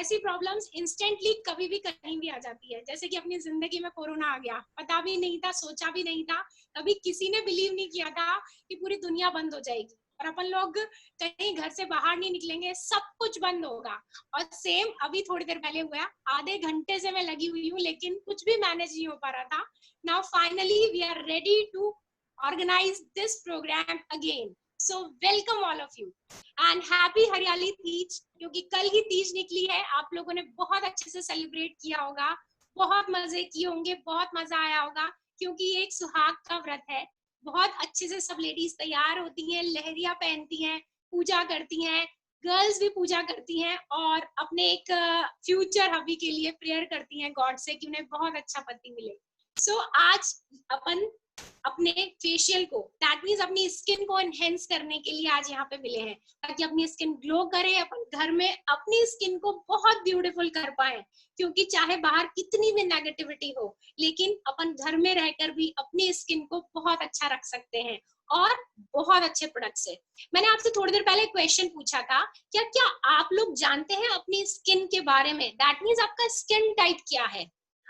ऐसी problems instantly कभी भी कहीं भी आ जाती है। जैसे कि अपनी जिंदगी में कोरोना आ गया, पता भी नहीं था, सोचा भी नहीं था, कभी किसी ने बिलीव नहीं किया था कि पूरी दुनिया बंद हो जाएगी और अपन लोग कहीं घर से बाहर नहीं निकलेंगे, सब कुछ बंद होगा। और सेम अभी थोड़ी देर पहले हुआ, आधे घंटे से मैं लगी हुई हूँ लेकिन कुछ भी मैनेज नहीं हो पा रहा था। Now finally we are ready to organise this programme again. So welcome all of you and happy Hariyali Teej, क्योंकि कल ही तीज निकली है। आप लोगों ने बहुत अच्छे से सेलिब्रेट किया होगा, बहुत मजे किए होंगे, बहुत मजा आया होगा, क्योंकि ये एक सुहाग का व्रत है। बहुत अच्छे से सब लेडीज तैयार होती हैं, लहरिया पहनती हैं, पूजा करती हैं, गर्ल्स भी पूजा करती हैं और अपने एक फ्यूचर हबी के लिए प्रेयर करती हैं गॉड से कि उन्हें बहुत अच्छा पति मिले। सो आज अपन अपने फेशियल को, दैट मीन्स अपनी स्किन को एनहेंस करने के लिए आज यहाँ पे मिले हैं, ताकि अपनी स्किन ग्लो करे, अपन घर में अपनी स्किन को बहुत ब्यूटीफुल कर पाए। क्योंकि चाहे बाहर कितनी भी नेगेटिविटी हो, लेकिन अपन घर में रहकर भी अपनी स्किन को बहुत अच्छा रख सकते हैं और बहुत अच्छे प्रोडक्ट से। मैंने आपसे थोड़ी देर पहले क्वेश्चन पूछा था, क्या आप लोग जानते हैं अपनी स्किन के बारे में? दैट मीन्स आपका स्किन टाइप क्या है?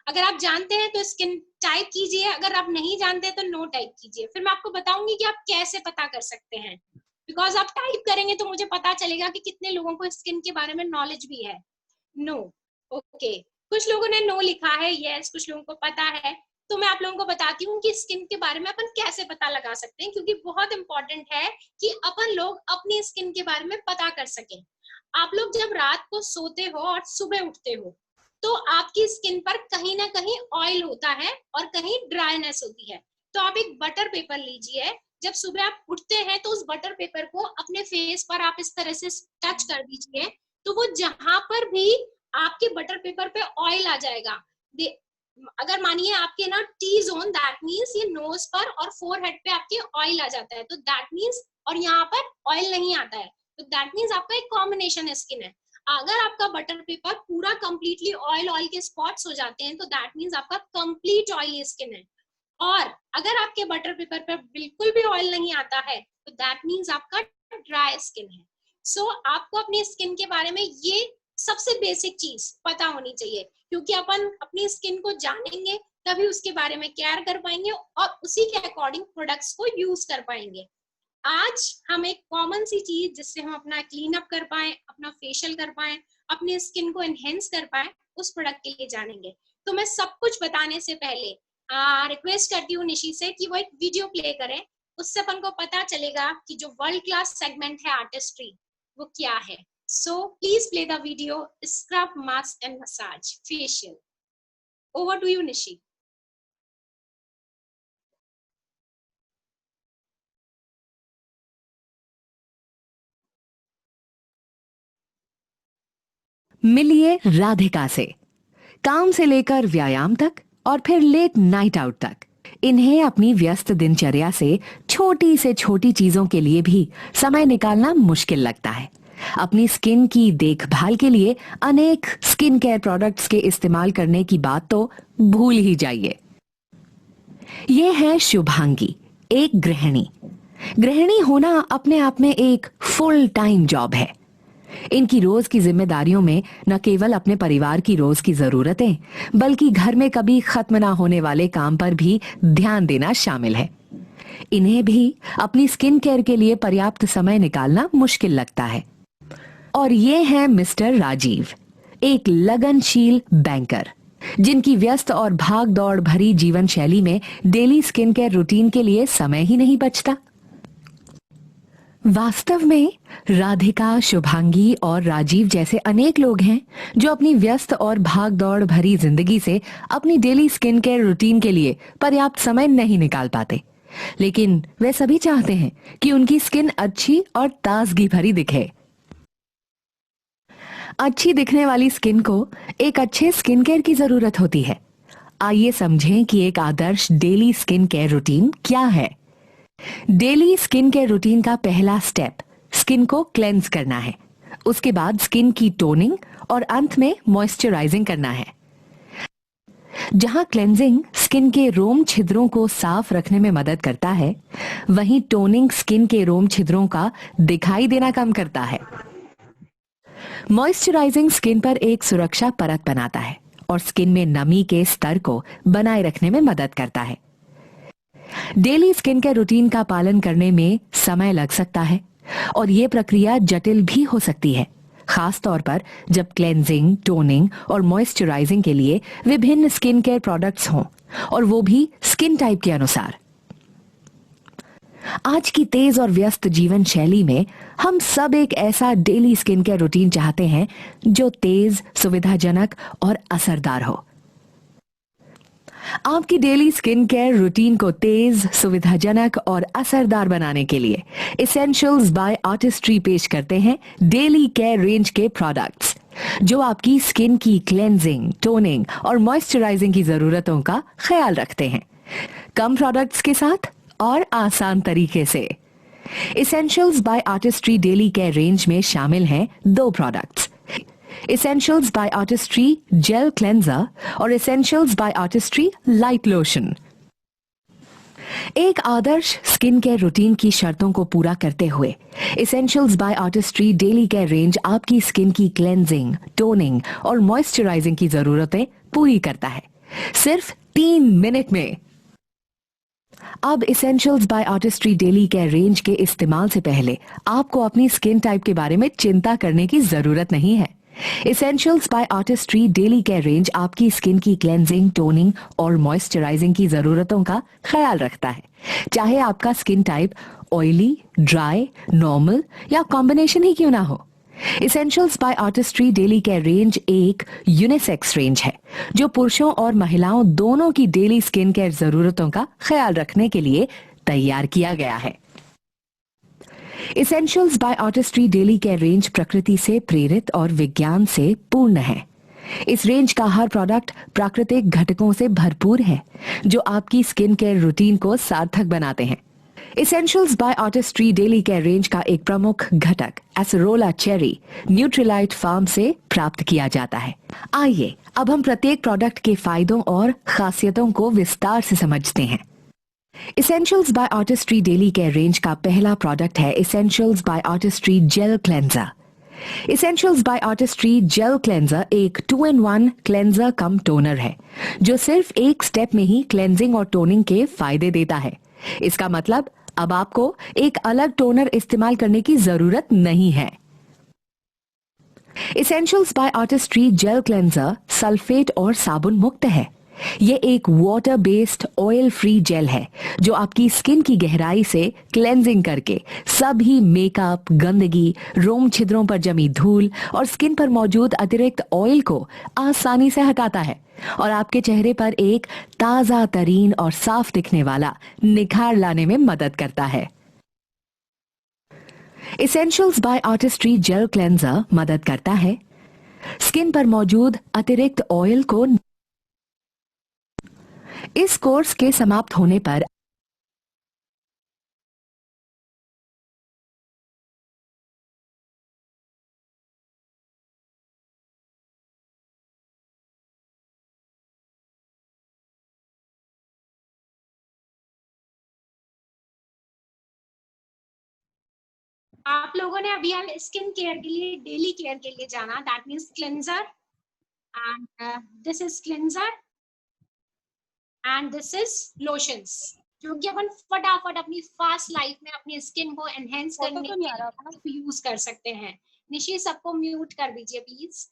अगर आप जानते हैं तो स्किन टाइप कीजिए, अगर आप नहीं जानते तो नो टाइप कीजिए। फिर मैं आपको बताऊंगी कि आप कैसे पता कर सकते हैं, बिकॉज आप टाइप करेंगे तो मुझे पता चलेगा कि कितने लोगों को स्किन के बारे में नॉलेज भी है। नो, ओके, कुछ लोगों ने नो लिखा है, यस, कुछ लोगों को पता है। तो मैं आप लोगों को बताती हूँ कि स्किन के बारे में अपन कैसे पता लगा सकते हैं, क्योंकि बहुत इंपॉर्टेंट है कि अपन लोग अपनी स्किन के बारे में पता कर सकें। आप लोग जब रात को सोते हो और सुबह उठते हो तो आपकी स्किन पर कहीं ना कहीं ऑयल होता है और कहीं ड्राईनेस होती है। तो आप एक बटर पेपर लीजिए, जब सुबह आप उठते हैं तो उस बटर पेपर को अपने फेस पर आप इस तरह से टच कर दीजिए, तो वो जहां पर भी आपके बटर पेपर पे ऑयल आ जाएगा, अगर मानिए आपके ना टी जोन, दैट मीन्स ये नोज पर और फोरहेड पे आपके ऑयल आ जाता है, तो दैट मीन्स, और यहाँ पर ऑयल नहीं आता है, तो दैट मीन्स आपका एक कॉम्बिनेशन स्किन है। अगर आपका बटर पेपर पूरा कंप्लीटली ऑयल के स्पॉट्स हो जाते हैं तो दैट मीन्स आपका कंप्लीट ऑयली स्किन है। और अगर आपके बटर पेपर पर बिल्कुल भी ऑयल नहीं आता है तो दैट मीन्स आपका ड्राई स्किन है। सो आपको अपनी स्किन के बारे में ये सबसे बेसिक चीज पता होनी चाहिए, क्योंकि अपन अपनी स्किन को जानेंगे तभी उसके बारे में केयर कर पाएंगे और उसी के अकॉर्डिंग प्रोडक्ट्स को यूज कर पाएंगे। आज हम एक कॉमन सी चीज जिससे हम अपना क्लीन अप कर पाए, अपना फेशियल कर पाए, अपने स्किन को एनहेंस कर पाए, उस प्रोडक्ट के लिए जानेंगे। तो मैं सब कुछ बताने से पहले रिक्वेस्ट करती हूँ निशी से कि वो एक वीडियो प्ले करें, उससे अपन को पता चलेगा कि जो वर्ल्ड क्लास सेगमेंट है आर्टिस्ट्री वो क्या है। So please play the video scrub mask and massage facial. Over to you Nishi. मिलिए राधिका से। काम से लेकर व्यायाम तक और फिर लेट नाइट आउट तक, इन्हें अपनी व्यस्त दिनचर्या से छोटी से छोटी चीजों के लिए भी समय निकालना मुश्किल लगता है। अपनी स्किन की देखभाल के लिए अनेक स्किन केयर प्रोडक्ट्स के इस्तेमाल करने की बात तो भूल ही जाइए। ये है शुभांगी, एक गृहिणी। गृहिणी होना अपने आप में एक फुल टाइम जॉब है। इनकी रोज की जिम्मेदारियों में न केवल अपने परिवार की रोज की जरूरतें, बल्कि घर में कभी खत्म ना होने वाले काम पर भी ध्यान देना शामिल है। इन्हें भी अपनी स्किन केयर के लिए पर्याप्त समय निकालना मुश्किल लगता है। और ये हैं मिस्टर राजीव, एक लगनशील बैंकर, जिनकी व्यस्त और भाग दौड़ भरी जीवन शैली में डेली स्किन केयर रूटीन के लिए समय ही नहीं बचता। वास्तव में राधिका, शुभांगी और राजीव जैसे अनेक लोग हैं जो अपनी व्यस्त और भाग दौड़ भरी जिंदगी से अपनी डेली स्किन केयर रूटीन के लिए पर्याप्त समय नहीं निकाल पाते, लेकिन वे सभी चाहते हैं कि उनकी स्किन अच्छी और ताजगी भरी दिखे। अच्छी दिखने वाली स्किन को एक अच्छे स्किन केयर की जरूरत होती है। आइए समझें कि एक आदर्श डेली स्किन केयर रूटीन क्या है। डेली स्किन केयर रूटीन का पहला स्टेप स्किन को क्लेंस करना है। उसके बाद स्किन की टोनिंग और अंत में मॉइस्चराइजिंग करना है। जहां क्लेंजिंग स्किन के रोम छिद्रों को साफ रखने में मदद करता है, वहीं टोनिंग स्किन के रोम छिद्रों का दिखाई देना कम करता है। मॉइस्चराइजिंग स्किन पर एक सुरक्षा परत बनाता है और स्किन में नमी के स्तर को बनाए रखने में मदद करता है। डेली स्किन केयर रूटीन का पालन करने में समय लग सकता है और ये प्रक्रिया जटिल भी हो सकती है, खास तौर पर जब क्लेंजिंग, टोनिंग और मॉइस्चराइजिंग के लिए विभिन्न स्किन केयर प्रोडक्ट्स हों, और वो भी स्किन टाइप के अनुसार। आज की तेज और व्यस्त जीवन शैली में हम सब एक ऐसा डेली स्किन केयर रूटीन चाहते हैं जो तेज, सुविधाजनक और असरदार हो। आपकी डेली स्किन केयर रूटीन को तेज, सुविधाजनक और असरदार बनाने के लिए एसेंशियल्स बाय आर्टिस्ट्री पेश करते हैं डेली केयर रेंज के प्रोडक्ट्स, जो आपकी स्किन की क्लेंजिंग, टोनिंग और मॉइस्चराइजिंग की जरूरतों का ख्याल रखते हैं, कम प्रोडक्ट्स के साथ और आसान तरीके से। Essentials by Artistry daily care range में शामिल हैं 2 products, Essentials by Artistry gel cleanser और Essentials by Artistry light lotion. एक आदर्श स्किन केयर रूटीन की शर्तों को पूरा करते हुए essentials by Artistry daily care range आपकी स्किन की क्लेंजिंग, टोनिंग और मॉइस्चराइजिंग की जरूरतें पूरी करता है, सिर्फ 3 मिनट में। अब essentials by Artistry daily care range के इस्तेमाल से पहले आपको अपनी स्किन टाइप के बारे में चिंता करने की जरूरत नहीं है। Essentials by Artistry daily care range आपकी स्किन की क्लेंजिंग, टोनिंग और मॉइस्चराइजिंग की जरूरतों का ख्याल रखता है, चाहे आपका skin type oily, dry, normal या कॉम्बिनेशन ही क्यों ना हो। Essentials by Artistry daily care range एक यूनिसेक्स रेंज है जो पुरुषों और महिलाओं दोनों की डेली स्किन केयर जरूरतों का ख्याल रखने के लिए तैयार किया गया है। Essentials by Artistry daily care range प्रकृति से प्रेरित और विज्ञान से पूर्ण है। इस रेंज का हर प्रोडक्ट प्राकृतिक घटकों से भरपूर है जो आपकी स्किन केयर रूटीन को सार्थक बनाते हैं। Essentials by Artistry daily care range का एक प्रमुख घटक एसेरोला चेरी न्यूट्रीलाइट फार्म से प्राप्त किया जाता है। आइए अब हम प्रत्येक प्रोडक्ट के फायदों और खासियतों को विस्तार से समझते हैं। Essentials by Artistry daily care range का पहला प्रोडक्ट है essentials by Artistry gel cleanser. Essentials by Artistry gel cleanser एक 2-in-1 क्लेंजर कम टोनर है जो सिर्फ एक स्टेप में ही क्लेंजिंग और टोनिंग के फायदे देता है। इसका मतलब अब आपको एक अलग टोनर इस्तेमाल करने की जरूरत नहीं है। Essentials by Artistry gel cleanser sulphate और साबुन मुक्त है। ये एक water based oil free gel है जो आपकी स्किन की गहराई से क्लेंजिंग करके सभी मेकअप, गंदगी, रोम छिद्रों पर जमी धूल और स्किन पर मौजूद अतिरिक्त ऑयल को आसानी से हटाता है और आपके चेहरे पर एक ताजा तरीन और साफ दिखने वाला निखार लाने में मदद करता है। Essentials by Artistry gel cleanser मदद करता है स्किन पर मौजूद अतिरिक्त ऑयल को। इस कोर्स के समाप्त होने पर आप लोगों ने अभी स्किन केयर के लिए, डेली केयर के लिए जाना, that means cleanser, and this is cleanser and this is lotions, जो कि अपन फटाफट अपनी फास्ट लाइफ में अपनी स्किन को एनहेंस करने के लिए यूज कर सकते हैं। निशी, सबको म्यूट कर दीजिए प्लीज।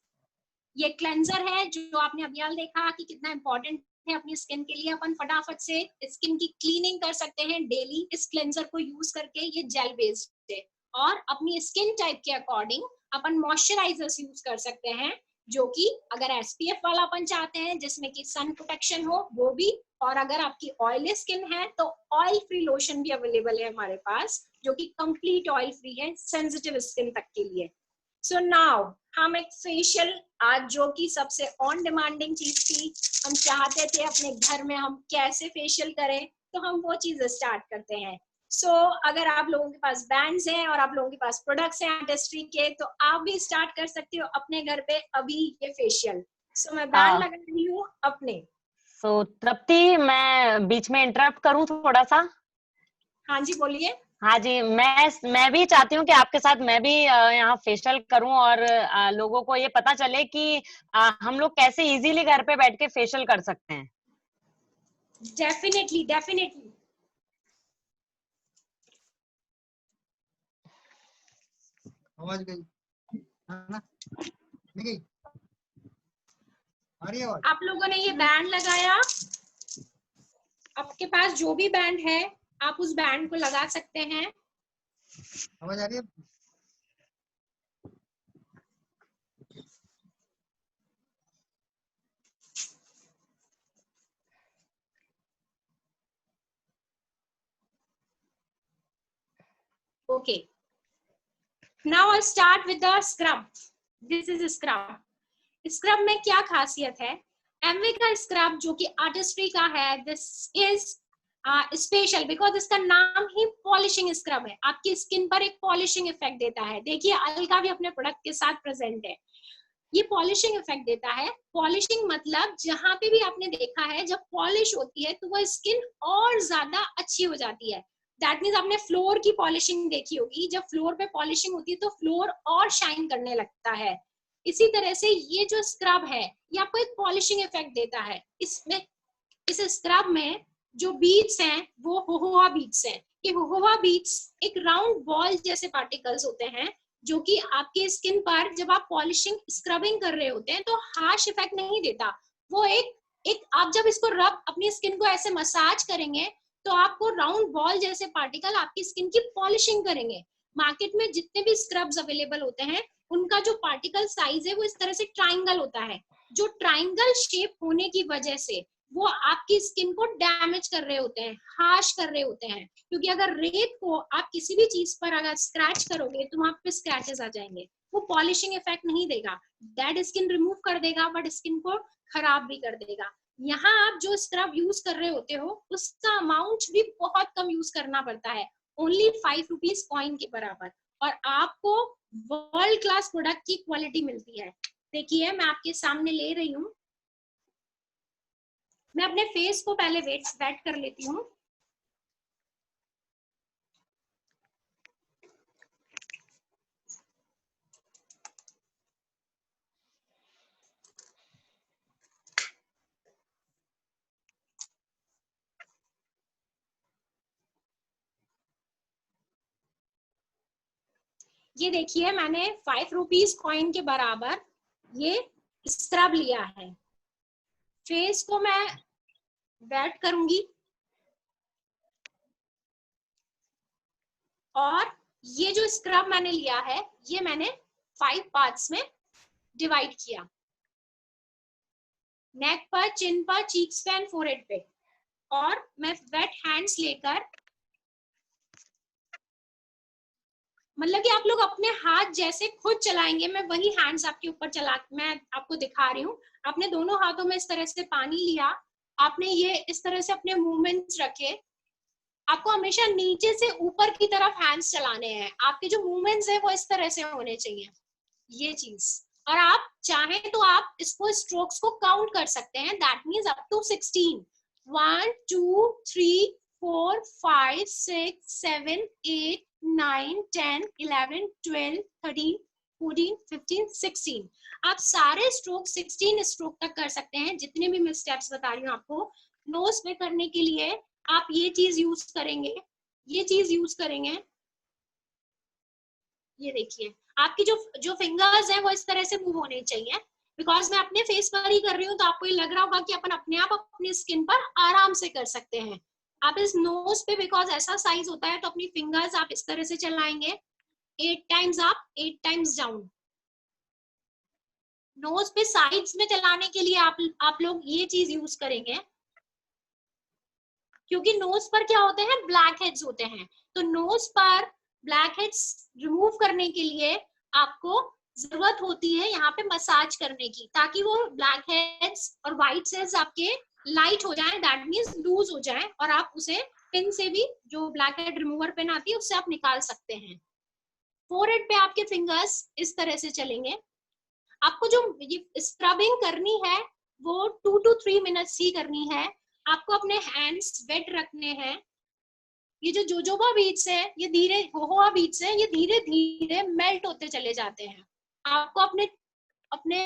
ये क्लेंजर है जो आपने अभी देखा कि कितना इंपॉर्टेंट है अपनी स्किन के लिए। अपन फटाफट से स्किन की क्लीनिंग कर सकते हैं डेली इस क्लेंजर को यूज करके। ये जेल बेस्ड है और अपनी स्किन टाइप के अकॉर्डिंग अपन मॉइस्चराइजर्स यूज कर सकते हैं, जो कि अगर एसपीएफ वाला अपन चाहते हैं जिसमें कि सन प्रोटेक्शन हो वो भी, और अगर आपकी ऑयली स्किन है तो ऑयल फ्री लोशन भी अवेलेबल है हमारे पास जो कि कंप्लीट ऑयल फ्री है सेंसिटिव स्किन तक के लिए। सो नाउ हम एक फेशियल, आज जो कि सबसे ऑन डिमांडिंग चीज थी, हम चाहते थे अपने घर में हम कैसे फेशियल करें, तो हम वो चीज स्टार्ट करते हैं। सो अगर आप लोगों के पास बैंड्स हैं और आप लोगों के पास प्रोडक्ट्स हैं आर्टिस्ट्री के, तो आप भी स्टार्ट कर सकते हो अपने घर पे अभी ये फेशियल। सो मैं बैंड लगा रही हूँ अपने। सो तृप्ति, मैं बीच में इंटरप्ट करूँ थोड़ा सा? हाँ जी बोलिए। हाँ जी, मैं भी चाहती हूँ कि आपके साथ मैं भी यहाँ फेशियल करूँ और लोगों को ये पता चले कि हम लोग कैसे इजीली घर पे बैठ के फेशियल कर सकते हैं। Definitely definitely. आवाज गई है ना? नहीं गई? आ रही है आवाज? आप लोगों ने ये बैंड लगाया, आपके पास जो भी बैंड है आप उस बैंड को लगा सकते हैं। आवाज आ रही है? Okay. Now I'll start with the scrub. This is a scrub. Scrub में क्या खासियत है? एमवे का स्क्रब जो कि आर्टिस्ट्री का है, दिस इज स्पेशल बिकॉज इसका नाम ही पॉलिशिंग स्क्रब है। आपकी स्किन पर एक पॉलिशिंग इफेक्ट देता है। देखिए अलका भी अपने प्रोडक्ट के साथ प्रेजेंट है। ये पॉलिशिंग इफेक्ट देता है। पॉलिशिंग मतलब जहां पे भी आपने देखा है जब पॉलिश होती है तो वो स्किन और ज्यादा अच्छी हो जाती है। दैट मीन्स आपने फ्लोर की पॉलिशिंग देखी होगी, जब फ्लोर पे पॉलिशिंग होती है तो फ्लोर और शाइन करने लगता है। इसी तरह से ये जो स्क्रब है ये आपको एक पॉलिशिंग इफेक्ट देता है। इसमें इस स्क्रब में जो बीड्स हैं वो होहोआ बीड्स हैं। ये होहोआ बीड्स एक राउंड बॉल जैसे पार्टिकल्स होते हैं जो कि आपके स्किन पर जब आप पॉलिशिंग स्क्रबिंग कर रहे होते हैं तो हार्श इफेक्ट नहीं देता। वो एक आप जब इसको रब अपनी स्किन को ऐसे मसाज करेंगे तो आपको राउंड बॉल जैसे पार्टिकल आपकी स्किन की पॉलिशिंग करेंगे। मार्केट में जितने भी स्क्रब्स अवेलेबल होते हैं उनका जो पार्टिकल साइज है वो इस तरह से ट्राइंगल होता है। जो ट्राइंगल शेप होने की वजह से वो आपकी स्किन को डैमेज कर रहे होते हैं, हार्श कर रहे होते हैं। क्योंकि अगर रेत को आप किसी भी चीज पर अगर स्क्रैच करोगे तो वहां पे स्क्रैचेस आ जाएंगे। वो पॉलिशिंग इफेक्ट नहीं देगा, डेड स्किन रिमूव कर देगा बट स्किन को खराब भी कर देगा। यहाँ आप जो स्क्रब यूज कर रहे होते हो उसका अमाउंट भी बहुत कम यूज करना पड़ता है, ओनली 5 रुपीज कॉइन के बराबर, और आपको वर्ल्ड क्लास प्रोडक्ट की क्वालिटी मिलती है। देखिए मैं आपके सामने ले रही हूँ। मैं अपने फेस को पहले वेट कर लेती हूँ। ये देखिए मैंने 5 रुपीज कॉइन के बराबर ये स्क्रब लिया है। फेस को मैं वेट करूंगी और ये जो स्क्रब मैंने लिया है ये मैंने 5 पार्ट्स में डिवाइड किया। नेक पर, चिन पर, चीक्स पे एंड फोरहेड पे। और मैं वेट हैंड्स लेकर, मतलब कि आप लोग अपने हाथ जैसे खुद चलाएंगे, मैं वही हैंड्स आपके ऊपर मैं आपको दिखा रही हूँ। आपने दोनों हाथों में इस तरह से पानी लिया, आपने ये इस तरह से अपने मूवमेंट्स रखे। आपको हमेशा नीचे से ऊपर की तरफ हैंड्स चलाने हैं। आपके जो मूवमेंट्स है वो इस तरह से होने चाहिए, ये चीज। और आप चाहें तो आप इसको स्ट्रोक्स को काउंट कर सकते हैं, दैट मीन्स अप टू 16। 1 2 3 4 5 6 7 8 9 10 11 12 13 14 15 16। आप सारे स्ट्रोक 16 स्ट्रोक तक कर सकते हैं, जितने भी मैं स्टेप्स बता रही हूँ आपको। नोज पे करने के लिए आप ये चीज यूज करेंगे, ये चीज यूज करेंगे। ये देखिए आपकी जो फिंगर्स हैं वो इस तरह से मूव होने चाहिए। बिकॉज मैं अपने फेस पर ही कर रही हूँ तो आपको ये लग रहा होगा कि अपन अपने आप अपनी स्किन पर आराम से कर सकते हैं। आप इस नोज पे, बिकॉज ऐसा साइज होता है, तो अपनी फिंगर्स आप इस तरह से चलाएंगे, 8 times up 8 times down. Nose पे साइड्स में चलाने के लिए आप लोग ये चीज यूज करेंगे, क्योंकि नोज पर क्या होते हैं, ब्लैक हेड्स होते हैं। तो नोज पर ब्लैक हेड्स रिमूव करने के लिए आपको जरूरत होती है यहाँ पे मसाज करने की, ताकि वो ब्लैक हेड्स और व्हाइट सेल्स आपके लाइट हो जाएं, दैट मींस लूज हो जाएं, और आप उसे पिन से भी, जो ब्लैक हेड रिमूवर पिन आती है उससे आप निकाल सकते हैं। फोरहेड पे आपके फिंगर्स इस तरह से चलेंगे। आपको जो स्क्रबिंग करनी है वो 2 to 3 मिनट्स ही करनी है। आपको अपने हैंड्स वेट रखने हैं। ये जो जोजोबा बीट्स है, ये धीरे होहोआ बीट्स है, ये धीरे धीरे मेल्ट होते चले जाते हैं। आपको अपने अपने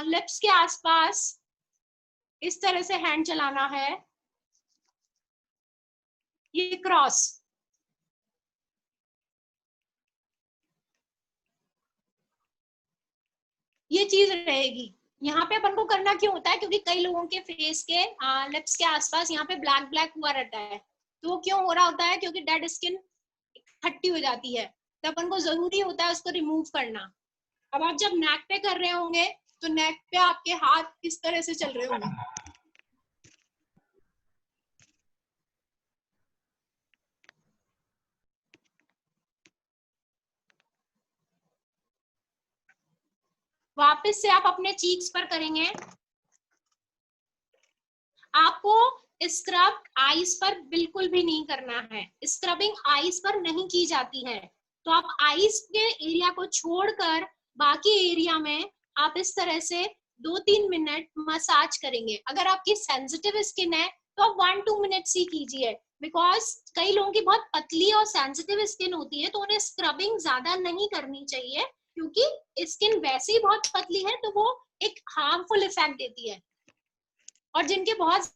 लिप्स के आसपास इस तरह से हैंड चलाना है, ये क्रॉस। ये चीज रहेगी। यहाँ पे अपन को करना क्यों होता है, क्योंकि कई लोगों के फेस के लिप्स के आसपास यहाँ पे ब्लैक ब्लैक हुआ रहता है। तो वो क्यों हो रहा होता है, क्योंकि डेड स्किन खट्टी हो जाती है, तो अपन को जरूरी होता है उसको रिमूव करना। अब आप जब नेक पे कर रहे होंगे तो नेक पे आपके हाथ इस तरह से चल रहे होंगे। वापस से आप अपने चीक्स पर करेंगे। आपको स्क्रब आईज पर बिल्कुल भी नहीं करना है, स्क्रबिंग आईज पर नहीं की जाती है। तो आप आईज के एरिया को छोड़कर बाकी एरिया में आप इस तरह से 2-3 मिनट मसाज करेंगे। अगर आपकी सेंसिटिव स्किन है तो आप 1-2 मिनट्स ही कीजिए, बिकॉज कई लोगों की बहुत पतली और सेंसिटिव स्किन होती है, तो उन्हें स्क्रबिंग ज्यादा नहीं करनी चाहिए, क्योंकि स्किन वैसे ही बहुत पतली है तो वो एक हार्मफुल इफेक्ट देती है। और जिनके बहुत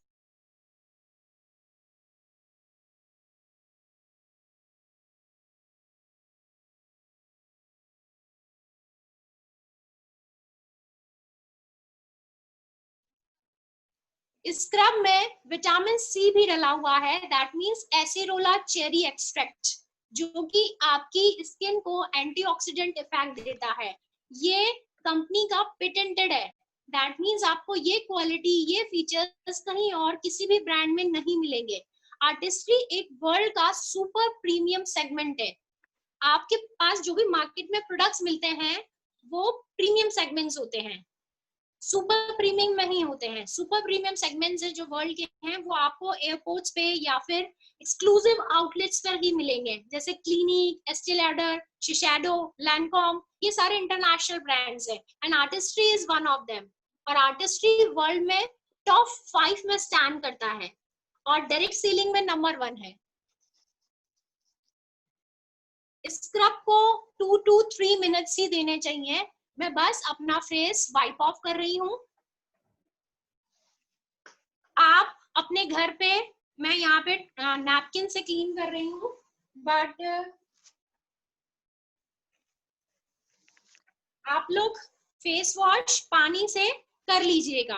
स्क्रब में विटामिन सी भी डला हुआ है, that means acerola cherry extract, जो कि आपकी स्किन को एंटीऑक्सीडेंट इफेक्ट देता है। ये कंपनी का पेटेंटेड है, दैट मींस आपको ये क्वालिटी, ये फीचर्स कहीं और किसी भी ब्रांड में नहीं मिलेंगे। आर्टिस्ट्री एक वर्ल्ड का सुपर प्रीमियम सेगमेंट है। आपके पास जो भी मार्केट में प्रोडक्ट्स मिलते हैं वो प्रीमियम सेगमेंट्स होते हैं, सुपर प्रीमियम में ही होते हैं। सुपर प्रीमियम सेगमेंट्स जो वर्ल्ड के हैं वो आपको एयरपोर्ट्स पे या फिर एक्सक्लूसिव आउटलेट्स पर ही मिलेंगे, जैसे क्लिनिक, एस्टे लॉडर, शिशैडो, लैंकॉम, ये सारे इंटरनेशनल ब्रांड्स हैं, and artistry is one of them. और आर्टिस्ट्री वर्ल्ड में टॉप 5 में स्टैंड करता है और डायरेक्ट सीलिंग में नंबर 1 है। स्क्रब को 2 to 3 मिनट्स ही देने चाहिए। मैं बस अपना फेस वाइप ऑफ कर रही हूँ। आप अपने घर पे, मैं यहाँ पे नैपकिन से क्लीन कर रही हूँ, बट आप लोग फेस वॉश पानी से कर लीजिएगा,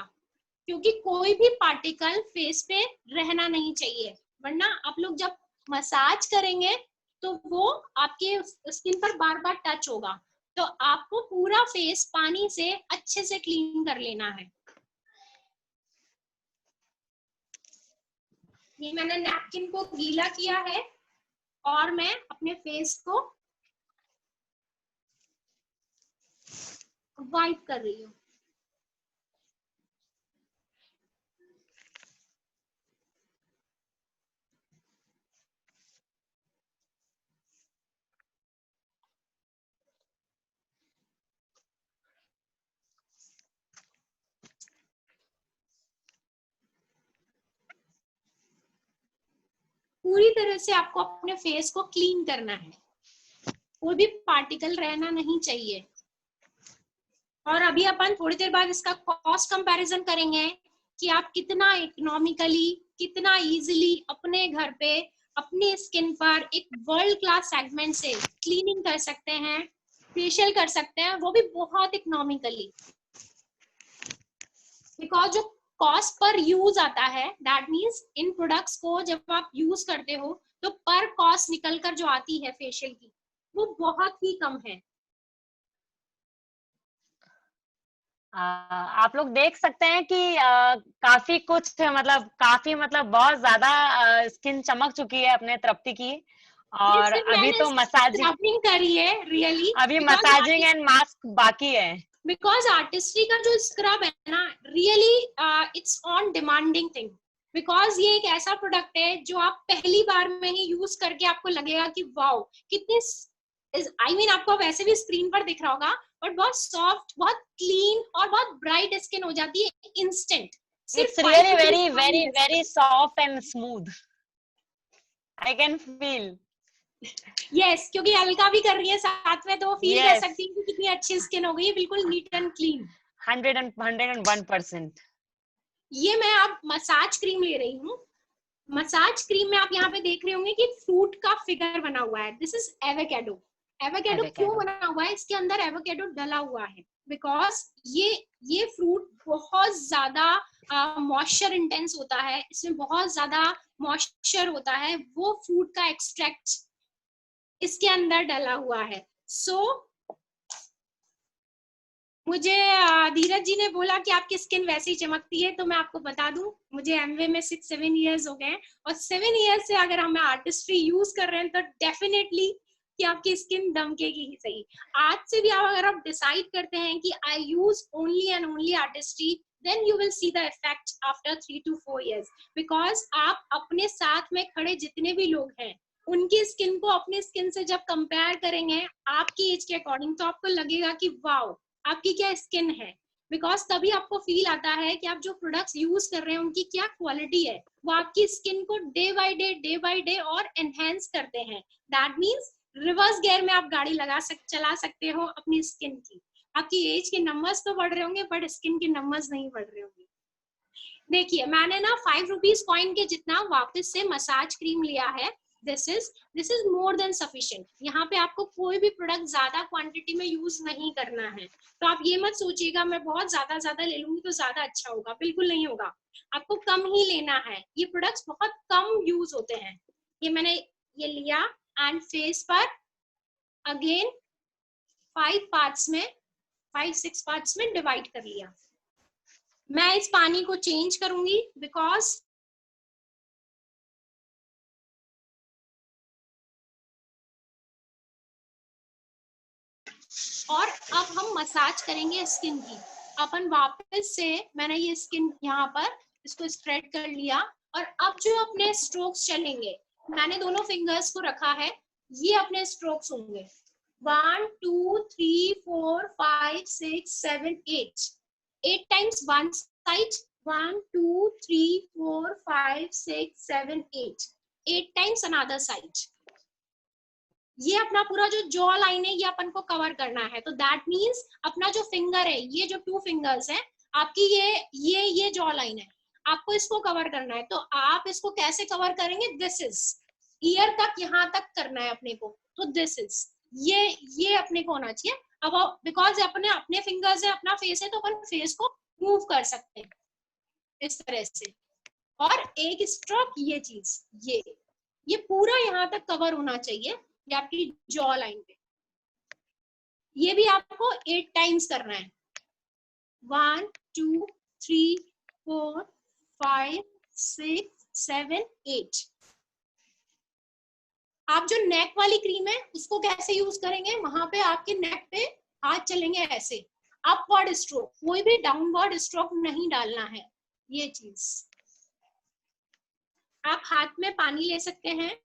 क्योंकि कोई भी पार्टिकल फेस पे रहना नहीं चाहिए, वरना आप लोग जब मसाज करेंगे तो वो आपके स्किन पर बार बार टच होगा। तो आपको पूरा फेस पानी से अच्छे से क्लीन कर लेना है। ये मैंने नैपकिन को गीला किया है और मैं अपने फेस को वाइप कर रही हूँ। पूरी तरह से आपको अपने फेस को क्लीन करना है, कोई भी पार्टिकल रहना नहीं चाहिए। और अभी अपन थोड़ी देर बाद इसका कॉस्ट कंपैरिजन करेंगे कि आप कितना इकोनॉमिकली, कितना इजीली अपने घर पे अपनी स्किन पर एक वर्ल्ड क्लास सेगमेंट से क्लीनिंग कर सकते हैं, फेशियल कर सकते हैं, वो भी बहुत इकोनॉमिकली। बिकॉज जो कॉस्ट पर यूज आता है, दैट मीन्स इन प्रोडक्ट्स को जब आप यूज करते हो तो पर कॉस्ट निकल कर जो आती है फेशियल की, वो बहुत ही कम है। आप लोग देख सकते हैं कि काफी कुछ मतलब बहुत ज्यादा स्किन चमक चुकी है अपने तृप्ति की। और अभी तो मसाजिंग करी है रियली, अभी मसाजिंग एंड मास्क बाकी है। बिकॉज आर्टिस्ट्री का जो स्क्रब है ना, really it's on demanding thing, because ये एक ऐसा प्रोडक्ट है जो आप पहली बार में ही यूज करके आपको लगेगा कि वाओ कितने, I mean, आपको वैसे भी स्क्रीन पर दिख रहा होगा, बट बहुत सॉफ्ट, बहुत क्लीन और बहुत ब्राइट स्किन हो जाती है instant. It's really very very very soft and smooth. I can feel. Yes, क्योंकि अलका भी कर रही है साथ में, तो फील कर Yes. सकती है कि कितनी अच्छी स्किन हो गई है, बिल्कुल नीट एंड क्लीन। 101%. ये मैं अब मसाज क्रीम ले रही हूँ। मसाज क्रीम में आप यहाँ पे देख रहे होंगे कि फ्रूट का फिगर बना हुआ है। This is avocado. एवोकाडो क्यों बना हुआ है? इसके अंदर एवोकाडो डला हुआ है बिकॉज ये फ्रूट बहुत ज्यादा मॉइस्चर इंटेंस होता है, इसमें बहुत ज्यादा मॉइस्चर होता है, वो फ्रूट का एक्सट्रैक्ट इसके अंदर डला हुआ है। सो मुझे धीरज जी ने बोला कि आपकी स्किन वैसे ही चमकती है, तो मैं आपको बता दूं, मुझे एमवे में 6-7 इयर्स हो गए, और 7 इयर्स से अगर हम आर्टिस्ट्री यूज कर रहे हैं तो डेफिनेटली कि आपकी स्किन दमकेगी ही सही। आज से भी अगर आप डिसाइड करते हैं कि I use only and only Artistry, then you will see the effect after 3 to 4 years, because आप अपने साथ में खड़े जितने भी लोग हैं उनकी स्किन को अपनी स्किन से जब कंपेयर करेंगे आपकी एज के अकॉर्डिंग, तो आपको लगेगा कि वाओ आपकी क्या स्किन है, बिकॉज तभी आपको फील आता है कि आप जो प्रोडक्ट्स यूज कर रहे हैं उनकी क्या क्वालिटी है, वो आपकी स्किन को डे बाय डे और एनहेंस करते हैं। दैट मीन्स रिवर्स गियर में आप गाड़ी चला सकते हो अपनी स्किन की। आपकी एज के नंबर्स तो बढ़ रहे होंगे बट स्किन के नंबर्स नहीं बढ़ रहे होंगे। देखिए मैंने ना 5 रुपीज कॉइन के जितना वापस से मसाज क्रीम लिया है। This is more than sufficient. यहाँ पे आपको कोई भी प्रोडक्ट ज्यादा क्वांटिटी में यूज नहीं करना है, तो आप ये मत सोचिएगा मैं बहुत ज्यादा ले लूंगी तो ज्यादा अच्छा होगा, बिल्कुल नहीं होगा। आपको कम ही लेना है, ये प्रोडक्ट्स बहुत कम यूज होते हैं। ये मैंने ये लिया एंड फेस पर अगेन 5-6 पार्ट्स में डिवाइड कर लिया। मैं इस पानी को चेंज करूंगी बिकॉज और अब हम मसाज करेंगे स्किन की। अपन वापस से मैंने ये स्किन यहाँ पर इसको स्प्रेड कर लिया, और अब जो अपने स्ट्रोक्स चलेंगे, मैंने दोनों फिंगर्स को रखा है, ये अपने स्ट्रोक्स होंगे 1 2 3 4 5 6 7 8 times one side, 1 2 3 4 5 6 7 8 times another side. ये अपना पूरा जो जॉ लाइन है ये अपन को कवर करना है, तो दैट मीन्स अपना जो फिंगर है, ये जो 2 फिंगर्स है आपकी, ये जॉ लाइन है, आपको इसको कवर करना है। तो आप इसको कैसे कवर करेंगे? दिस इज ईयर तक, यहाँ तक करना है अपने को, तो दिस इज ये अपने को होना चाहिए। अब बिकॉज अपने फिंगर्स है, अपना फेस है, तो अपन फेस को मूव कर सकते हैं इस तरह से। और एक स्ट्रोक ये चीज, ये पूरा यहाँ तक कवर होना चाहिए, ये आपकी जॉ लाइन पे। ये भी आपको 8 टाइम्स करना है, 1 2 3 4 5 6 7 8। आप जो नेक वाली क्रीम है उसको कैसे यूज करेंगे? वहां पे आपके नेक पे हाथ चलेंगे ऐसे, अपवर्ड स्ट्रोक, कोई भी डाउनवर्ड स्ट्रोक नहीं डालना है। ये चीज आप हाथ में पानी ले सकते हैं,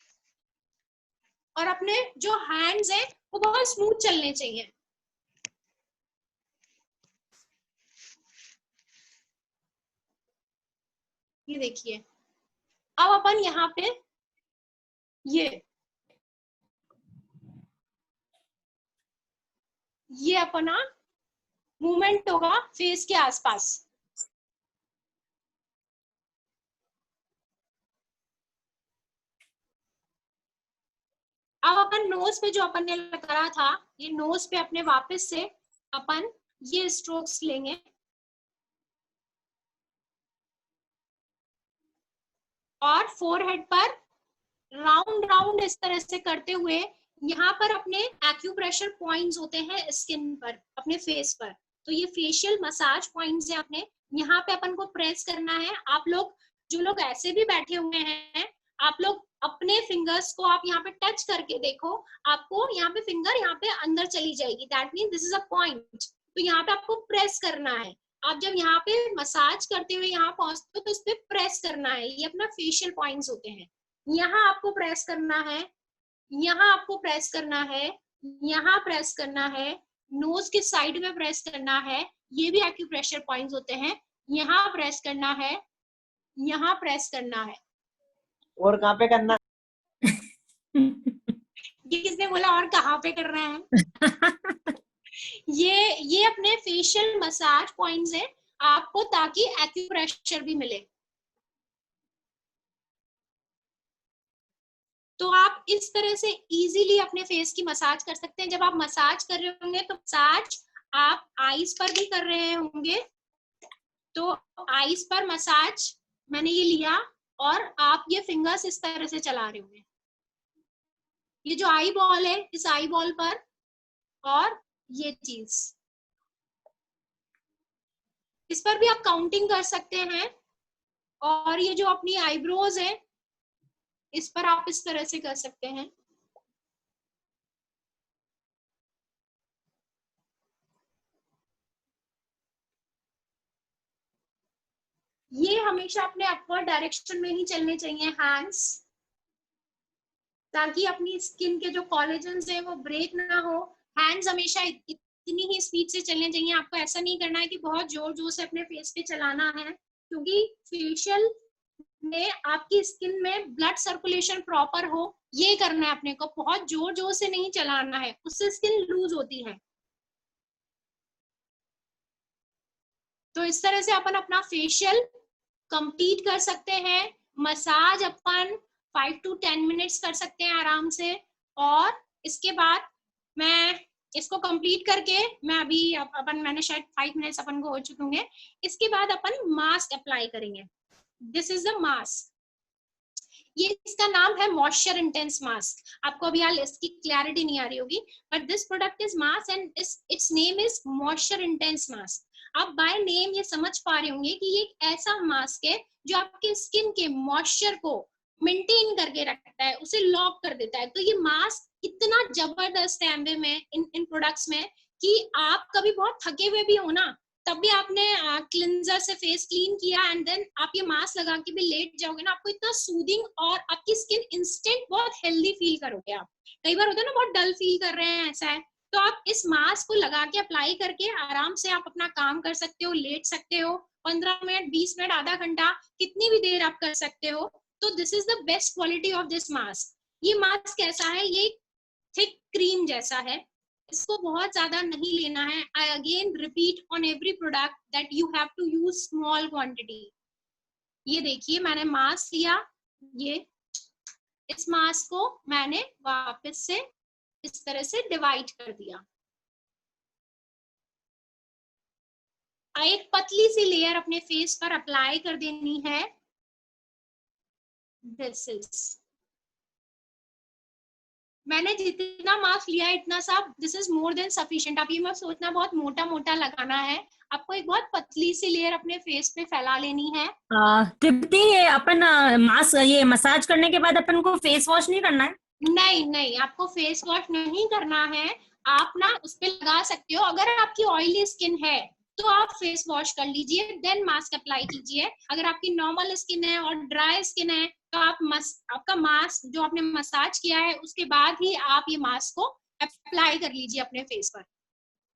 और अपने जो हैंड्स हैं वो बहुत स्मूथ चलने चाहिए। ये देखिए, अब अपन यहाँ पे ये अपना मूवमेंट होगा फेस के आसपास। अब अपन नोज पे जो अपन ने लगाया था, ये नोज पे अपने वापस से अपन ये स्ट्रोक्स लेंगे, और फोरहेड पर राउंड इस तरह से करते हुए यहाँ पर अपने एक्यूप्रेशर पॉइंट्स होते हैं स्किन पर, अपने फेस पर, तो ये फेशियल मसाज पॉइंट्स है अपने, यहाँ पे अपन को प्रेस करना है। आप लोग जो लोग ऐसे भी बैठे हुए हैं, आप लोग अपने फिंगर्स को आप यहाँ पे टच करके देखो, आपको यहाँ पे फिंगर यहाँ पे अंदर चली जाएगी, that mean this is a point. तो यहाँ पे आपको प्रेस करना है। आप जब यहाँ पे मसाज करते हुए यहाँ पहुंचते हो तो इस पे प्रेस करना है, ये अपना फेशियल पॉइंट्स होते हैं। यहाँ आपको प्रेस करना है, यहाँ आपको प्रेस करना है, यहाँ प्रेस करना है, नोज के साइड में प्रेस करना है, ये भी एक्यूप्रेशर पॉइंट्स होते हैं। यहाँ प्रेस करना है, यहाँ प्रेस करना है। और कहाँ पे करना? ये किसने बोला और कहाँ पे कर रहे हैं? ये अपने फेशियल मसाज पॉइंट्स है आपको, ताकि एक्यूप्रेशर भी मिले। तो आप इस तरह से इजीली अपने फेस की मसाज कर सकते हैं। जब आप मसाज कर रहे होंगे तो मसाज आप आईज पर भी कर रहे होंगे, तो आईज पर मसाज मैंने ये लिया और आप ये फिंगर्स इस तरह से चला रहे होंगे। ये जो आई बॉल है, इस आई बॉल पर, और ये चीज इस पर भी आप काउंटिंग कर सकते हैं। और ये जो अपनी आईब्रोज है, इस पर आप इस तरह से कर सकते हैं। ये हमेशा अपने अपवर्ड डायरेक्शन में ही चलने चाहिए हैंड्स, ताकि अपनी स्किन के जो कोलेजन्स है वो ब्रेक ना हो। हैंड्स हमेशा इतनी ही स्पीड से चलने चाहिए। आपको ऐसा नहीं करना है कि बहुत जोर जोर से अपने फेस पे चलाना है, क्योंकि फेशियल में आपकी स्किन में ब्लड सर्कुलेशन प्रॉपर हो, ये करना है अपने को। बहुत जोर जोर से नहीं चलाना है, उससे स्किन लूज होती है। तो इस तरह से अपन अपना फेशियल कंप्लीट कर सकते हैं। मसाज अपन 5 to 10 मिनट्स कर सकते हैं आराम से। और इसके बाद मैं इसको कंप्लीट करके मैं अभी अपन मैंने शायद 5 मिनट्स अपन को हो चुके होंगे। इसके बाद अपन मास्क अप्लाई करेंगे। This is the mask. ये इसका नाम है मॉइस्चर इंटेंस मास्क। आपको अभी यार इसकी क्लैरिटी नहीं आ रही होगी, but this product is mask and it's name is moisture intense mask. आप बाय नेम ये समझ पा रहे होंगे कि ये एक ऐसा मास्क है जो आपके स्किन के मॉइस्चर को मेंटेन करके रखता है, उसे लॉक कर देता है। तो ये मास्क इतना जबरदस्त है एमवे में, इन प्रोडक्ट्स में, कि आप कभी बहुत थके हुए भी हो ना, तब भी आपने क्लिंजर से फेस क्लीन किया एंड देन आप ये मास्क लगा के भी लेट जाओगे ना, आपको इतना सूदिंग और आपकी स्किन इंस्टेंट बहुत हेल्दी फील करोगे। आप कई बार होता है ना बहुत डल फील कर रहे हैं, ऐसा है, तो आप इस मास्क को लगा के अप्लाई करके आराम से आप अपना काम कर सकते हो, लेट सकते हो। 15 मिनट, 20 मिनट, आधा घंटा, कितनी भी देर आप कर सकते हो। तो this is the best quality of this mask. ये मास्क कैसा है? ये थिक क्रीम जैसा है, इसको बहुत ज्यादा नहीं लेना है। I again repeat on every product that you have to use small quantity. ये देखिए मैंने मास्क लिया, ये इस मास्क को मैंने वापस से इस तरह से डिवाइड कर दिया। एक पतली सी लेयर अपने फेस पर अप्लाई कर देनी है। दिस इज, मैंने जितना मास्क लिया है इतना सा, this is more than sufficient. आप ये मत सोचना बहुत मोटा मोटा लगाना है, आपको एक बहुत पतली सी लेयर अपने फेस पे फैला लेनी है। तृप्ति, ये अपन मास्क ये मसाज करने के बाद अपन को फेस वॉश नहीं करना है? नहीं नहीं, आपको फेस वॉश नहीं करना है। आप ना उस पे लगा सकते हो, अगर आपकी ऑयली स्किन है तो आप फेस वॉश कर लीजिए, देन मास्क अप्लाई कीजिए। अगर आपकी नॉर्मल स्किन है और ड्राई स्किन है तो आप आपका मास्क जो आपने मसाज किया है उसके बाद ही आप ये मास्क को अप्लाई कर लीजिए अपने फेस पर।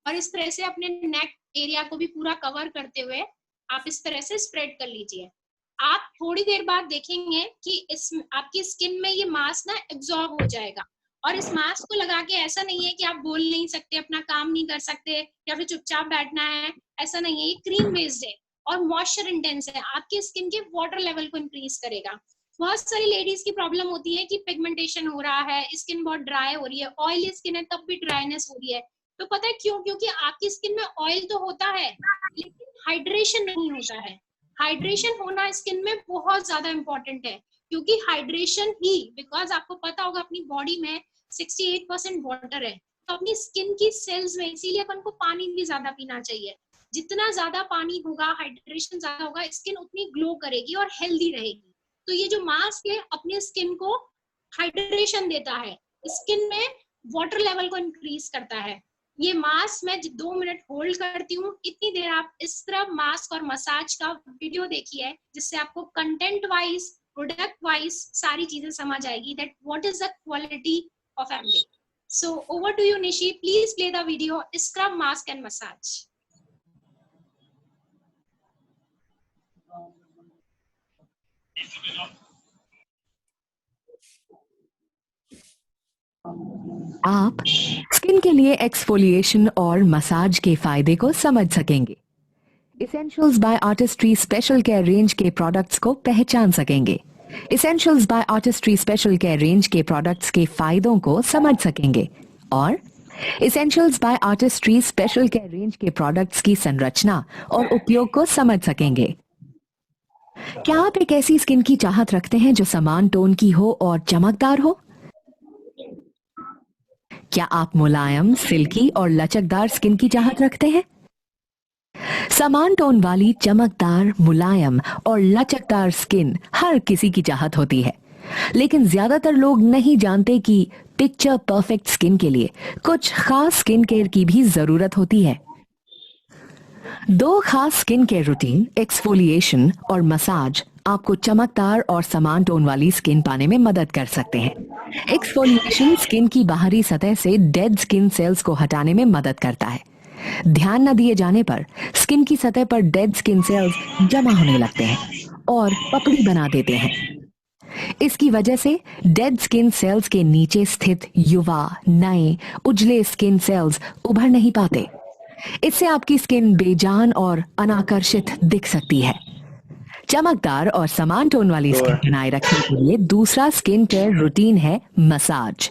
और इस तरह से अपने नेक एरिया को भी पूरा कवर करते हुए आप इस तरह से स्प्रेड कर लीजिए। आप थोड़ी देर बाद देखेंगे कि इस आपकी स्किन में ये मास्क ना एब्जॉर्ब हो जाएगा। और इस मास्क को लगा के ऐसा नहीं है कि आप बोल नहीं सकते, अपना काम नहीं कर सकते या फिर चुपचाप बैठना है, ऐसा नहीं है। ये क्रीम बेस्ड है और मॉइस्चर इंटेंस है, आपकी स्किन के वाटर लेवल को इंक्रीज करेगा। बहुत सारी लेडीज की प्रॉब्लम होती है कि पिगमेंटेशन हो रहा है, स्किन बहुत ड्राई हो रही है, ऑयली स्किन है तब भी ड्राइनेस हो रही है। तो पता है क्यों? क्योंकि आपकी स्किन में ऑयल तो होता है लेकिन हाइड्रेशन नहीं होता है। हाइड्रेशन होना स्किन में बहुत ज्यादा इंपॉर्टेंट है, क्योंकि हाइड्रेशन ही, बिकॉज आपको पता होगा अपनी बॉडी में 68% वाटर है, तो अपनी स्किन की सेल्स में, इसीलिए अपन को पानी भी ज्यादा पीना चाहिए। जितना ज्यादा पानी होगा, हाइड्रेशन ज्यादा होगा, स्किन उतनी ग्लो करेगी और हेल्दी रहेगी। तो ये जो मास्क है अपनी स्किन को हाइड्रेशन देता है, स्किन में वाटर लेवल को इंक्रीज करता है। ये मास्क मैं 2 मिनट होल्ड करती हूँ, इतनी देर आप इस तरह मास्क और मसाज का वीडियो देखिए, जिससे आपको कंटेंट वाइज, प्रोडक्ट वाइज सारी चीजें समझ आएगी that what is the quality of Amway. So over to you, Nishi. Please play the video Scrub Mask and Massage. आप स्किन के लिए एक्सफोलिएशन और मसाज के फायदे को समझ सकेंगे, Essentials by Artistry special care range के प्रोडक्ट्स को पहचान सकेंगे, Essentials by Artistry special care range के प्रोडक्ट्स के फायदों को समझ सकेंगे और Essentials by Artistry special care range के प्रोडक्ट्स की संरचना और उपयोग को समझ सकेंगे। क्या आप एक ऐसी स्किन की चाहत रखते हैं जो समान टोन की हो और चमकदार हो? क्या आप मुलायम, सिल्की और लचकदार स्किन की चाहत रखते हैं? समान टोन वाली चमकदार, मुलायम और लचकदार स्किन हर किसी की चाहत होती है, लेकिन ज्यादातर लोग नहीं जानते कि पिक्चर परफेक्ट स्किन के लिए कुछ खास स्किन केयर की भी जरूरत होती है। दो खास स्किन केयर रूटीन, एक्सफोलिएशन और मसाज, आपको चमकदार और समान टोन वाली स्किन पाने में मदद कर सकते हैं। एक्सफोलिएशन स्किन की बाहरी सतह से डेड स्किन सेल्स को हटाने में मदद करता है। ध्यान न दिए जाने पर स्किन की सतह पर डेड स्किन सेल्स जमा होने लगते हैं और पपड़ी बना देते हैं। इसकी वजह से डेड स्किन सेल्स के नीचे स्थित युवा, नए, उजले स्किन सेल्स उभर नहीं पाते। इससे आपकी स्किन बेजान और अनाकर्षित दिख सकती है। चमकदार और समान टोन वाली स्किन बनाए रखने के लिए दूसरा स्किन केयर रूटीन है मसाज।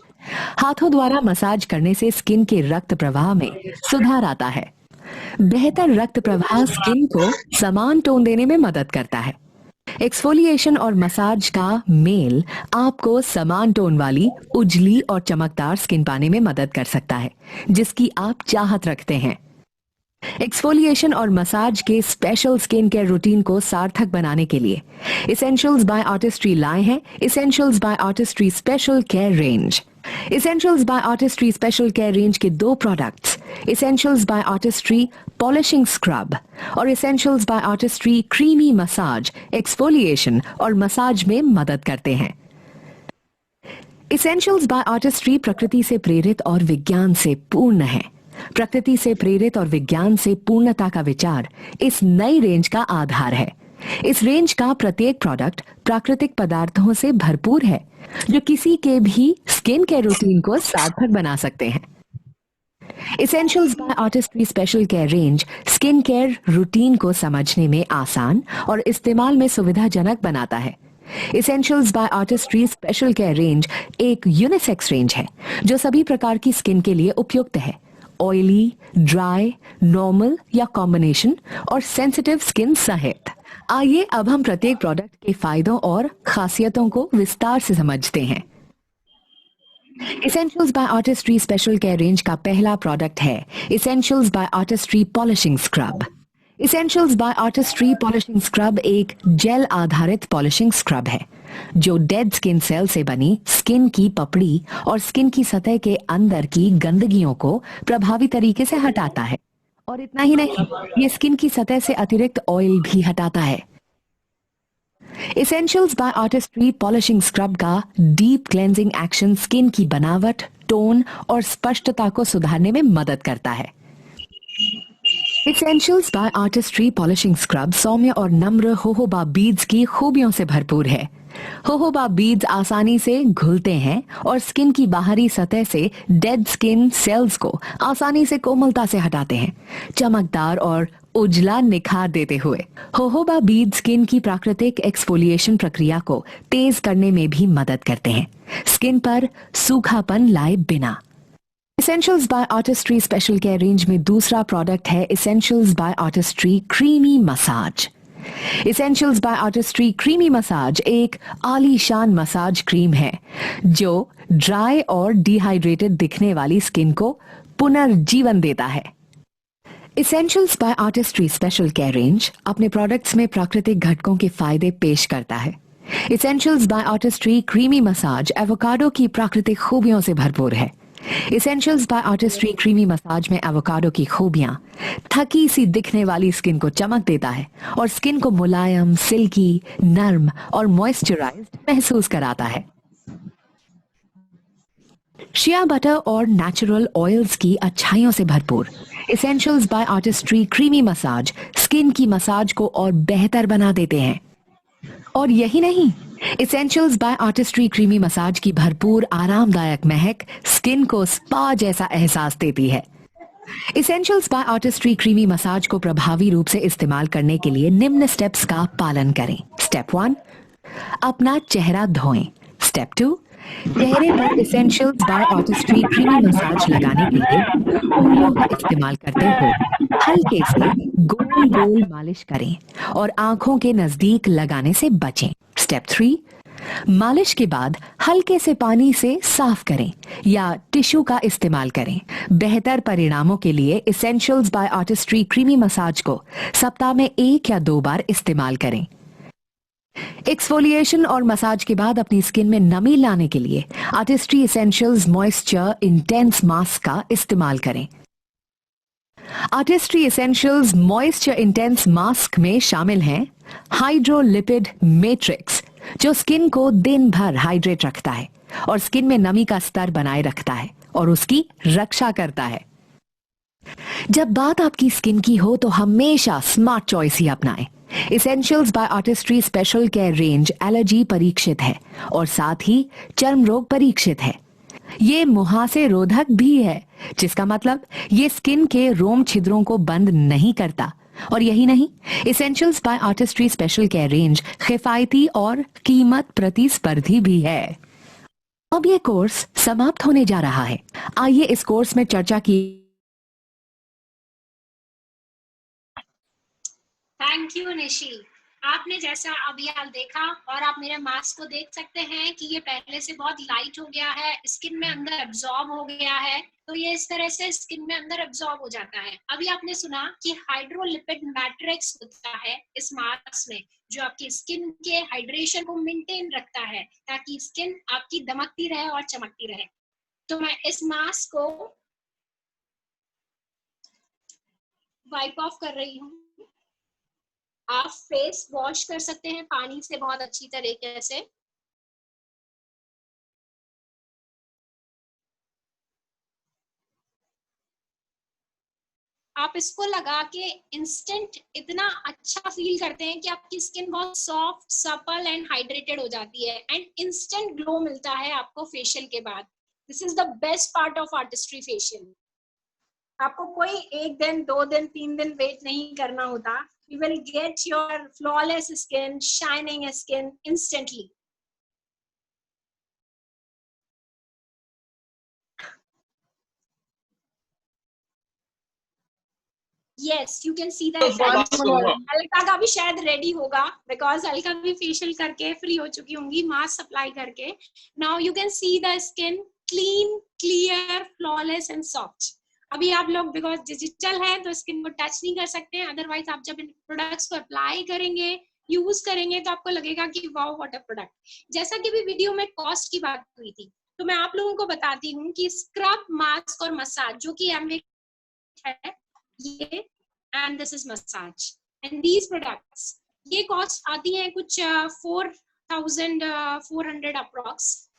हाथों द्वारा मसाज करने से स्किन के रक्त प्रवाह में सुधार आता है। बेहतर रक्त प्रवाह स्किन को समान टोन देने में मदद करता है। एक्सफोलिएशन और मसाज का मेल आपको समान टोन वाली, उजली और चमकदार स्किन पाने में मदद कर सकता है, जिसकी आप चाहत रखते हैं। एक्सफोलिएशन और मसाज के स्पेशल स्किन केयर रूटीन को सार्थक बनाने के लिए इसेंशियल्स बाय आर्टिस्ट्री लाए हैं Essentials by Artistry special care range. Essentials by Artistry special care range के दो products, Essentials by Artistry polishing scrub और Essentials by Artistry creamy massage, exfoliation और मसाज में मदद करते हैं। इसेंशियल्स बाय आर्टिस्ट्री प्रकृति से प्रेरित और विज्ञान से पूर्ण है। प्रकृति से प्रेरित और विज्ञान से पूर्णता का विचार इस नई रेंज का आधार है। इस रेंज का प्रत्येक प्रोडक्ट प्राकृतिक पदार्थों से भरपूर है, जो किसी के भी स्किन केयर रूटीन को सार्थक बना सकते हैं। Essentials by Artistry special care range skin care routine को समझने में आसान और इस्तेमाल में सुविधाजनक बनाता है। Essentials by Artistry special care range एक यूनिसेक्स रेंज है, जो सभी प्रकार की स्किन के लिए उपयुक्त है। ऑयली, ड्राई, नॉर्मल या कॉम्बिनेशन और सेंसिटिव स्किन सहित। आइए अब हम प्रत्येक प्रोडक्ट के फायदों और खासियतों को विस्तार से समझते हैं। Essentials by Artistry special care range का पहला प्रोडक्ट है Essentials by Artistry polishing scrub. Essentials by Artistry polishing scrub एक जेल आधारित पॉलिशिंग स्क्रब है, जो डेड स्किन सेल से बनी स्किन की पपड़ी और स्किन की सतह के अंदर की गंदगियों को प्रभावी तरीके से हटाता है। और इतना ही नहीं, ये स्किन की सतह से अतिरिक्त ऑयल भी हटाता है। Essentials by Artistry polishing scrub का डीप क्लेंजिंग एक्शन स्किन की बनावट, टोन और स्पष्टता को सुधारने में मदद करता है। Essentials by Artistry polishing scrub सौम्य और नम्र होहोबा बीड्स की खूबियों से भरपूर है। होहोबा बीड्स आसानी से घुलते हैं और स्किन की बाहरी सतह से डेड स्किन सेल्स को आसानी से कोमलता से हटाते हैं, चमकदार और उजला निखार देते हुए। होहोबा बीड स्किन की प्राकृतिक एक्सफोलिएशन प्रक्रिया को तेज करने में भी मदद करते हैं, स्किन पर सूखापन लाए बिना। Essentials by Artistry special care range में दूसरा प्रोडक्ट है Essentials by Artistry creamy massage. Essentials by Artistry creamy massage एक आलीशान मसाज क्रीम है, जो ड्राई और डिहाइड्रेटेड दिखने वाली स्किन को पुनर्जीवन देता है। Essentials by Artistry special care range अपने प्रोडक्ट्स में प्राकृतिक घटकों के फायदे पेश करता है। Essentials by Artistry creamy massage avocado की प्राकृतिक खूबियों से भरपूर है। Essentials by Artistry creamy massage में एवोकाडो की खूबियां थकी सी दिखने वाली स्किन को चमक देता है और स्किन को मुलायम, सिल्की, नर्म और मॉइस्चराइज्ड महसूस कराता है। शिया बटर और नेचुरल ऑयल्स की अच्छाइयों से भरपूर Essentials by Artistry creamy massage skin की मसाज को और बेहतर बना देते हैं। और यही नहीं, Essentials by Artistry creamy massage की भरपूर आरामदायक महक स्किन को स्पा जैसा एहसास देती है। Essentials by Artistry creamy massage को प्रभावी रूप से इस्तेमाल करने के लिए निम्न स्टेप्स का पालन करें। स्टेप 1, अपना चेहरा धोएं। स्टेप 2, चेहरे पर Essentials by Artistry creamy massage लगाने के लिए उंगलियों का इस्तेमाल करते हुए हल्के से गोल गोल मालिश करें और आंखों के नजदीक लगाने से बचें। स्टेप 3, मालिश के बाद हल्के से पानी से साफ करें या टिश्यू का इस्तेमाल करें। बेहतर परिणामों के लिए Essentials by Artistry creamy massage को सप्ताह में 1 या 2 बार इस्तेमाल करें। एक्सफोलिएशन और मसाज के बाद अपनी स्किन में नमी लाने के लिए artistry essentials moisture intense mask का इस्तेमाल करें। Artistry essentials moisture intense mask में शामिल हैं हाइड्रोलिपिड मैट्रिक्स, जो स्किन को दिन भर हाइड्रेट रखता है और स्किन में नमी का स्तर बनाए रखता है और उसकी रक्षा करता है। जब बात आपकी स्किन की हो तो हमेशा स्मार्ट चॉइस ही अपनाएं। Essentials by Artistry special care range allergy परीक्षित है और साथ ही चर्म रोग परीक्षित है। ये मुहासे रोधक भी है, जिसका मतलब ये स्किन के रोम छिद्रों को बंद नहीं करता। और यही नहीं, Essentials by Artistry special care range किफायती और कीमत प्रतिस्पर्धी भी है। अब ये कोर्स समाप्त होने जा रहा है। आइए इस कोर्स में चर्चा की। Thank you Nishi. आपने जैसा अभी आप देखा और आप मेरे मास्क को देख सकते हैं कि ये पहले से बहुत लाइट हो गया है, स्किन में अंदर एब्जॉर्ब हो गया है, तो ये इस तरह से स्किन में अंदर एब्जॉर्ब हो जाता है। अभी आपने सुना कि हाइड्रोलिपिड मैट्रिक्स होता है इस मास्क में, जो आपकी स्किन के हाइड्रेशन को मेंटेन रखता है ताकि स्किन आपकी दमकती रहे और चमकती रहे। तो मैं इस मास्क को वाइप ऑफ कर रही हूँ। आप फेस वॉश कर सकते हैं पानी से बहुत अच्छी तरीके से। आप इसको लगा के इंस्टेंट इतना अच्छा फील करते हैं कि आपकी स्किन बहुत सॉफ्ट, सपल एंड हाइड्रेटेड हो जाती है एंड इंस्टेंट ग्लो मिलता है आपको फेशियल के बाद। This is the best part of artistry facial. आपको कोई 1 दिन, 2 दिन, 3 दिन वेट नहीं करना होता। You will get your flawless skin, shining skin instantly. Yes, you can see that. Alka का भी शायद रेडी होगा बिकॉज अलका भी फेशियल करके फ्री हो चुकी होंगी मास्क अप्लाई करके। Now you can see the skin clean, clear, flawless and soft. अभी आप लोग बिकॉज डिजिटल है तो स्किन को टच नहीं कर सकते, अदरवाइज आप जब इन प्रोडक्ट्स को अप्लाई करेंगे, यूज करेंगे तो आपको लगेगा कि वाओ व्हाट अ प्रोडक्ट। जैसा कि भी वीडियो में कॉस्ट की बात हुई थी, तो मैं आप लोगों को बताती हूँ कि स्क्रब, मास्क और मसाज जो कि एमवे है ये, and this is massage and these products, ये कॉस्ट आती है कुछ 4,400 अप्रॉक्स।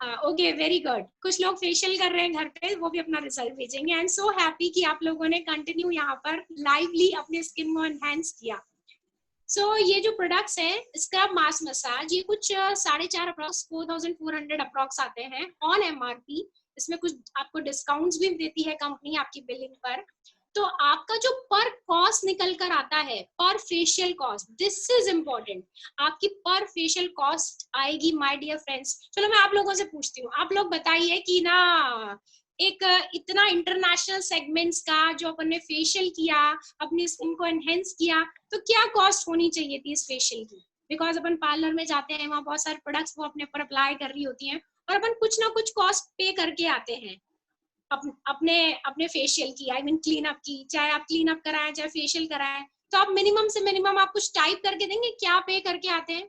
Okay, very good. कुछ लोग फेशियल कर रहे हैं घर पे, वो भी अपना रिजल्ट भेजेंगे। आई एम सो हैप्पी कि आप लोगों ने कंटिन्यू यहाँ पर लाइवली अपने स्किन को एनहांस किया। सो ये जो प्रोडक्ट्स हैं स्क्रब, मास्क, मसाज, ये कुछ 4.5 अप्रॉक्स 4,400 अप्रॉक्स आते हैं ऑन एमआरपी। इसमें कुछ आपको डिस्काउंट्स भी देती है कंपनी आपकी बिलिंग पर। तो आपका जो पर कॉस्ट निकल कर आता है, पर facial cost, this is important, आपकी पर फेशियल कॉस्ट आएगी माय डियर फ्रेंड्स। चलो मैं आप लोगों से पूछती हूँ, आप लोग बताइए कि ना एक इतना इंटरनेशनल सेगमेंट्स का जो अपन ने फेशियल किया, अपनी स्किन को एनहेंस किया, तो क्या कॉस्ट होनी चाहिए थी इस फेशियल की? बिकॉज अपन पार्लर में जाते हैं, वहाँ बहुत सारे प्रोडक्ट्स वो अपने ऊपर अप्लाई कर रही होती हैं और अपन कुछ ना कुछ कॉस्ट पे करके आते हैं अपने फेशियल की, आई मीन क्लीन अप की। चाहे आप क्लीन अप कराएं चाहे फेशियल कराएं, तो आप मिनिमम से मिनिमम आप कुछ टाइप करके देंगे क्या पे करके आते हैं?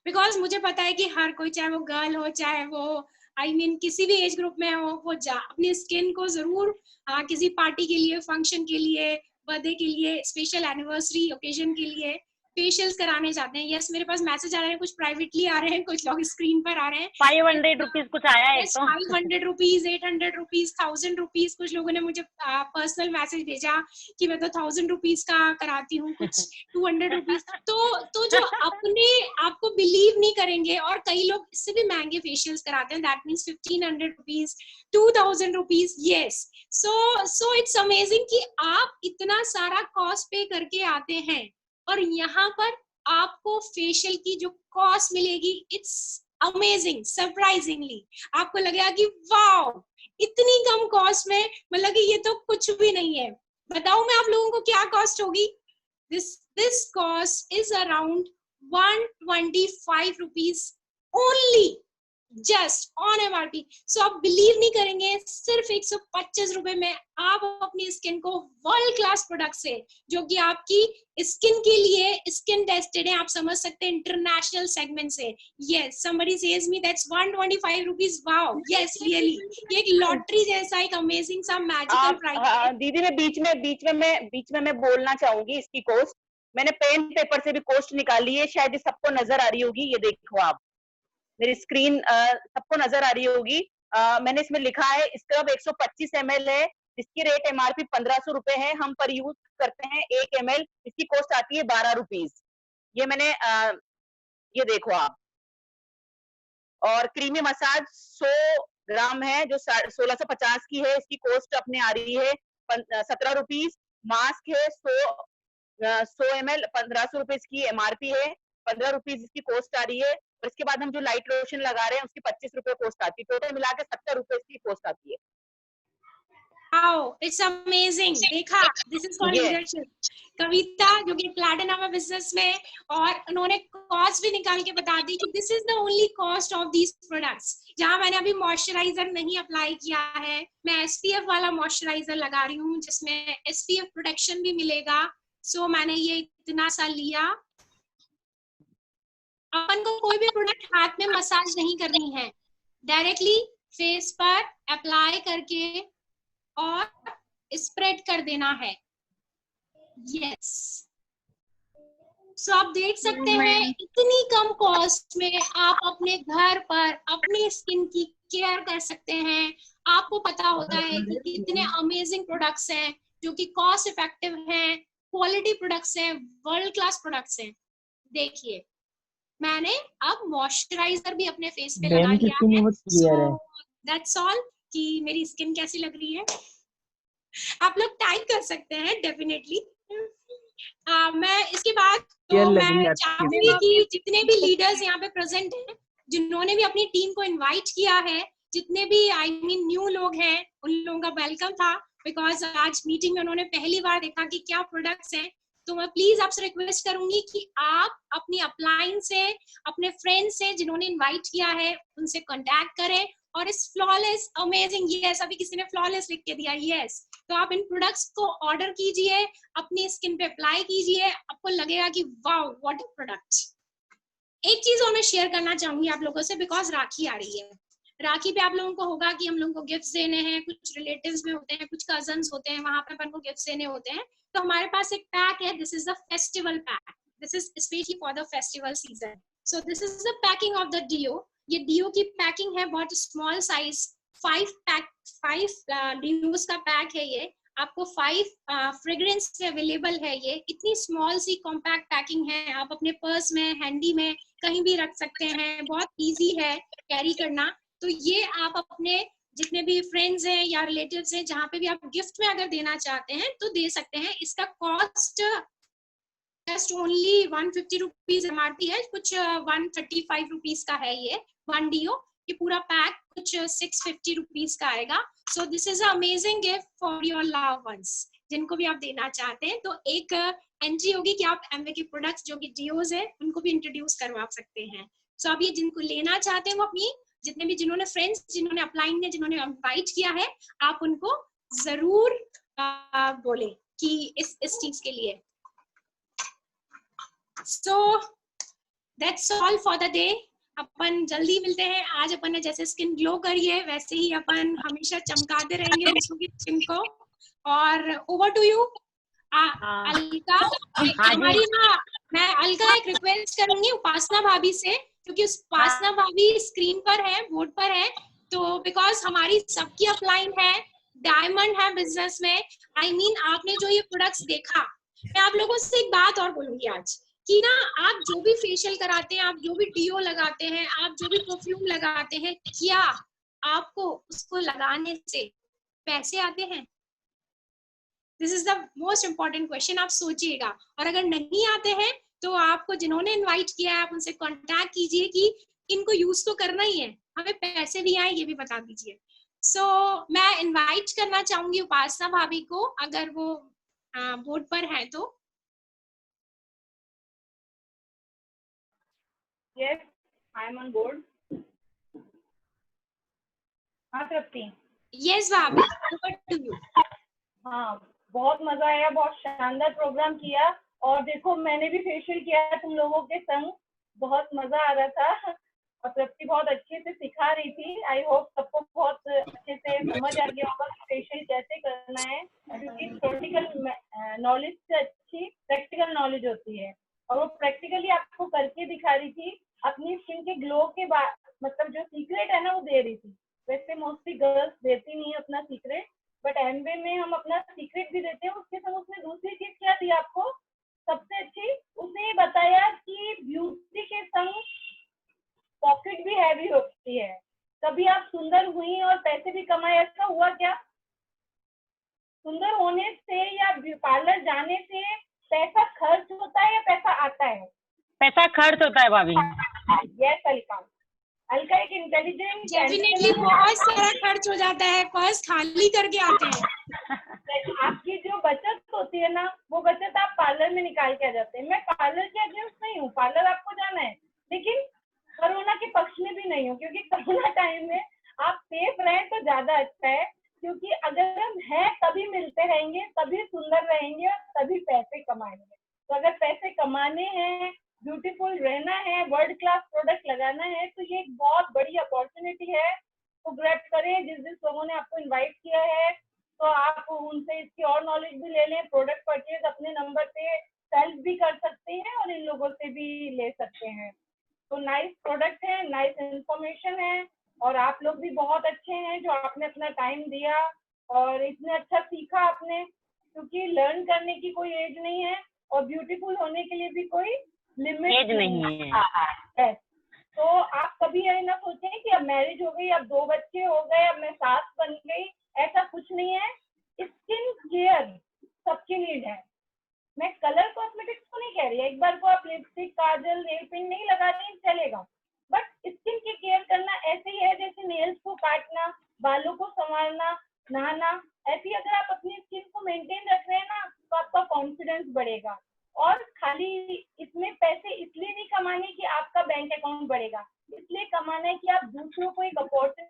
बिकॉज मुझे पता है कि हर कोई, चाहे वो गर्ल हो चाहे वो आई मीन किसी भी एज ग्रुप में हो, वो अपनी स्किन को जरूर किसी पार्टी के लिए, फंक्शन के लिए, बर्थडे के लिए, स्पेशल एनिवर्सरी ओकेजन के लिए फेशियल्स कराने जाते हैं। यस, मेरे पास मैसेज आ रहे हैं, कुछ प्राइवेटली आ रहे हैं, कुछ लोग स्क्रीन पर आ रहे हैं। 500 रुपीज कुछ आया है तो 500 रुपीज, 800 रुपीज, 1000 रुपीज। कुछ लोगों ने मुझे पर्सनल मैसेज भेजा कि मैं तो 1000 रुपीज का कराती हूँ, कुछ 200 रुपीज। तो जो अपने आपको बिलीव नहीं करेंगे, और कई लोग इससे भी महंगे फेशियल्स कराते हैं, that means 1500 rupees, 2000 rupees. Yes, so it's amazing कि आप इतना सारा कॉस्ट पे करके आते हैं, और यहाँ पर आपको फेशियल की जो कॉस्ट मिलेगी, इट्स अमेजिंग। सरप्राइजिंगली आपको लगेगा कि वाओ, इतनी कम कॉस्ट में, मतलब कि ये तो कुछ भी नहीं है। बताऊं मैं आप लोगों को क्या कॉस्ट होगी? This cost is around 125 rupees only, just on MRP। सो आप बिलीव नहीं करेंगे, सिर्फ 125 रुपए में आप अपनी स्किन को वर्ल्ड क्लास प्रोडक्ट से, जो कि आपकी स्किन के लिए स्किन टेस्टेड है, आप समझ सकते हैं, इंटरनेशनल सेगमेंट से। Yes, somebody says me that's 125 rupees. Wow, yes, really ये एक लॉटरी जैसा एक अमेजिंग सा मैजिकल प्राइस है। दीदी मैं बीच में मैं बोलना चाहूंगी इसकी कॉस्ट। मैंने पेन पेपर से भी कॉस्ट निकाली है, शायद ये सबको नजर आ रही होगी। ये देखो आप, मेरी स्क्रीन सबको नजर आ रही होगी। मैंने इसमें लिखा है स्क्रब 125 ml है, इसकी रेट MRP 1500 रुपए है। हम पर यूज करते हैं 1 ml, इसकी कॉस्ट आती है 12 रुपीज। ये मैंने ये देखो आप। और क्रीमी मसाज 100 ग्राम है, जो 1650 की है, इसकी कॉस्ट अपने आ रही है 17 रुपीज। मास्क है 100 ml, 1500 रुपए इसकी MRP है, 15 रुपीज इसकी कॉस्ट आ रही है। और इसके बाद हम जो लाइट लोशन लगा रहे हैं उसकी 25 रुपए कॉस्ट आती है। टोटल मिला के 70 रुपए इसकी कॉस्ट आती है। Wow, it's amazing. देखा, this is called leadership. कविता जो कि प्लैटिनम है बिजनेस में, और उन्होंने कॉस्ट भी निकाल के बता दी कि this is the only cost of these products. जहां मैंने अभी मॉइस्चराइजर नहीं अप्लाई किया है, मैं SPF वाला मॉइस्चराइजर लगा रही हूँ, जिसमें SPF प्रोटेक्शन भी मिलेगा। सो मैंने ये इतना सा लिया। अपन को कोई भी प्रोडक्ट हाथ में मसाज नहीं करनी है, डायरेक्टली फेस पर अप्लाई करके और स्प्रेड कर देना है। यस, सो आप देख सकते हैं इतनी कम कॉस्ट में आप अपने घर पर अपनी स्किन की केयर कर सकते हैं। आपको पता होता है कि कितने अमेजिंग प्रोडक्ट्स हैं जो कि कॉस्ट इफेक्टिव हैं, क्वालिटी प्रोडक्ट्स हैं, वर्ल्ड क्लास प्रोडक्ट्स हैं। देखिए, मैंने अब मॉइस्चराइजर भी अपने फेस पे लगा लिया है। सो दैट्स ऑल कि मेरी स्किन कैसी लग रही है। आप लोग टाइप कर सकते हैं डेफिनेटली। मैं इसके बाद तो मैं चाहूंगी कि जितने भी लीडर्स यहाँ पे प्रेजेंट हैं, जिन्होंने भी अपनी टीम को इनवाइट किया है, जितने भी न्यू लोग हैं, उन लोगों का वेलकम था, बिकॉज आज मीटिंग में उन्होंने पहली बार देखा कि क्या प्रोडक्ट्स हैं। तो मैं प्लीज आपसे रिक्वेस्ट करूंगी कि आप अपनी अपलाइन से, अपने फ्रेंड्स से जिन्होंने इनवाइट किया है, उनसे कांटेक्ट करें और इस फ्लॉलेस अमेजिंग, यस अभी किसी ने फ्लॉलेस लिख के दिया, यस, तो आप इन प्रोडक्ट्स को ऑर्डर कीजिए, अपनी स्किन पे अप्लाई कीजिए, आपको लगेगा कि वाओ व्हाट अ प्रोडक्ट। एक चीज और मैं शेयर करना चाहूंगी आप लोगों से, बिकॉज राखी आ रही है। राखी पे आप लोगों को होगा कि हम लोगों को गिफ्ट्स देने हैं, कुछ रिलेटिव्स में होते हैं, कुछ कजन्स होते हैं, वहां पे अपन को गिफ्ट्स देने होते हैं। तो हमारे पास एक पैक है, this is the festival pack, this is specially for the festival season. So this is the packing of the deo. ये डियो की पैकिंग है, बहुत स्मॉल साइज, 5 डियोस का पैक है ये। आपको 5 फ्रेग्रेंस से अवेलेबल है। ये इतनी स्मॉल सी कॉम्पैक्ट पैकिंग है, आप अपने पर्स में, हैंडी में कहीं भी रख सकते हैं, बहुत इजी है कैरी करना। तो ये आप अपने जितने भी फ्रेंड्स हैं या रिलेटिव्स हैं, जहाँ पे भी आप गिफ्ट में अगर देना चाहते हैं तो दे सकते हैं। इसका cost just only 150 rupees MRP है, कुछ 135 रुपीज का है ये 1 डियो। ये पूरा पैक कुछ 650 रुपीज का आएगा। So this is amazing gift for your love ones, जिनको भी आप देना चाहते हैं। तो एक एंट्री होगी कि आप एमवे के प्रोडक्ट्स जो कि डियोज है उनको भी इंट्रोड्यूस करवा सकते हैं। सो आप ये जिनको लेना चाहते हैं, वो अपनी जितने भी जिन्होंने फ्रेंड्स, जिन्होंने अपलाइन है, जिन्होंने इनवाइट किया है, आप उनको जरूर बोले कि इस चीज के लिए। So that's all for the day. अपन जल्दी मिलते हैं। आज अपन ने जैसे स्किन ग्लो करी है, वैसे ही अपन हमेशा चमकाते रहेंगे दूसरों की स्किन को। और ओवर टू यू हाँ अलका हाँ जी हमारी, हाँ मैं अलका एक रिक्वेस्ट करूंगी उपासना भाभी से, क्योंकि उपासना भाभी स्क्रीन पर है, बोर्ड पर है, तो बिकॉज हमारी सबकी अपलाइन है, डायमंड है बिजनेस में। आई मीन आपने जो ये प्रोडक्ट्स देखा, मैं आप लोगों से एक बात और बोलूंगी आज कि ना, आप जो भी फेशियल कराते हैं, आप जो भी डीओ लगाते हैं, आप जो भी परफ्यूम लगाते हैं, क्या आपको उसको लगाने से पैसे आते हैं? This is the most important question, आप सोचिएगा। और अगर नहीं आते हैं तो आपको जिन्होंने इनवाइट किया है, आप उनसे कांटेक्ट कीजिए कि इनको यूज तो करना ही है, हमें पैसे भी आए ये भी बता दीजिए। सो मैं इनवाइट करना चाहूंगी उपासना भाभी को, अगर वो बोर्ड पर है तो। Yes, I am on board. हाँ तृप्ति। यस भाभी, ओवर टू यू। हाँ, बहुत मजा आया, बहुत शानदार प्रोग्राम किया। और देखो मैंने भी फेशियल किया तुम लोगों के संग, बहुत मजा आ रहा था और तृप्ति बहुत अच्छे से सिखा रही थी। आई होप सबको बहुत अच्छे से समझ आ गया होगा कि फेशियल कैसे करना है, क्योंकि थ्योरेटिकल नॉलेज से अच्छी प्रैक्टिकल नॉलेज होती है। और वो प्रैक्टिकली आपको करके दिखा रही थी, अपनी स्किन के ग्लो के बाद, मतलब जो सीक्रेट है ना वो दे रही थी। वैसे मोस्टली गर्ल्स देती नहीं अपना सीक्रेट, बट एमवे में हम अपना सीक्रेट भी देते हैं। उसके संग उसने दूसरी चीज क्या दी आपको सबसे अच्छी, उसने ये बताया कि ब्यूटी के संग पॉकेट भी हैवी होती है। कभी आप सुंदर हुई और पैसे भी कमाए, ऐसा हुआ क्या? सुंदर होने से या पार्लर जाने से पैसा खर्च होता है या पैसा आता है? पैसा खर्च होता है भाभी। यस अलका, अलका एक इंटेलिजेंट डेफिनेटली बहुत सारा खर्च हो जाता है, पर्स खाली करके आते हैं। आपकी जो बचत होती है ना, वो बचत आप पार्लर में निकाल के आ जाते हैं। मैं पार्लर के अगेंस्ट नहीं हूँ, पार्लर आपको जाना है, लेकिन कोरोना के पक्ष में भी नहीं हूँ, क्योंकि कोरोना टाइम में आप सेफ रहें तो ज्यादा अच्छा है। क्योंकि अगर हम हैं तभी मिलते रहेंगे, तभी सुंदर रहेंगे और तभी पैसे कमाएंगे। तो अगर पैसे कमाने हैं, ब्यूटीफुल रहना है, वर्ल्ड क्लास प्रोडक्ट लगाना है, तो ये एक बहुत बड़ी अपॉर्चुनिटी है। तो ग्रैब करें, जिस जिस लोगों ने आपको इन्वाइट किया है, तो आप उनसे इसकी और नॉलेज भी ले लें। प्रोडक्ट परचेज अपने नंबर पे सेल्फ भी कर सकते हैं और इन लोगों से भी ले सकते हैं। तो नाइस प्रोडक्ट है, नाइस इंफॉर्मेशन है, और आप लोग भी बहुत अच्छे हैं जो आपने अपना टाइम दिया और इतने अच्छा सीखा आपने। क्योंकि लर्न करने की कोई एज नहीं है और ब्यूटीफुल होने के लिए भी कोई लिमिट एज नहीं है। तो आप कभी ये ना सोचें कि अब मैरिज हो गई, अब 2 बच्चे हो गए, अब मैं सास बन गई, ऐसा कुछ नहीं है। स्किन केयर सबकी नीड है। मैं कलर कॉस्मेटिक्स को नहीं कह रही, एक बार को आप लिपस्टिक, काजल, नेल पेंट नहीं लगा रही चलेगा, बट स्किन की केयर करना ऐसे ही है जैसे नेल्स को काटना, बालों को संवारना, नहाना। ऐसे ही अगर आप अपनी स्किन को मेंटेन रख रहे हैं ना, तो आपका कॉन्फिडेंस बढ़ेगा। और खाली इसमें पैसे इसलिए नहीं कमाने कि आपका बैंक अकाउंट बढ़ेगा, इसलिए कमाना है कि आप दूसरों को एक अपॉर्चुनिटी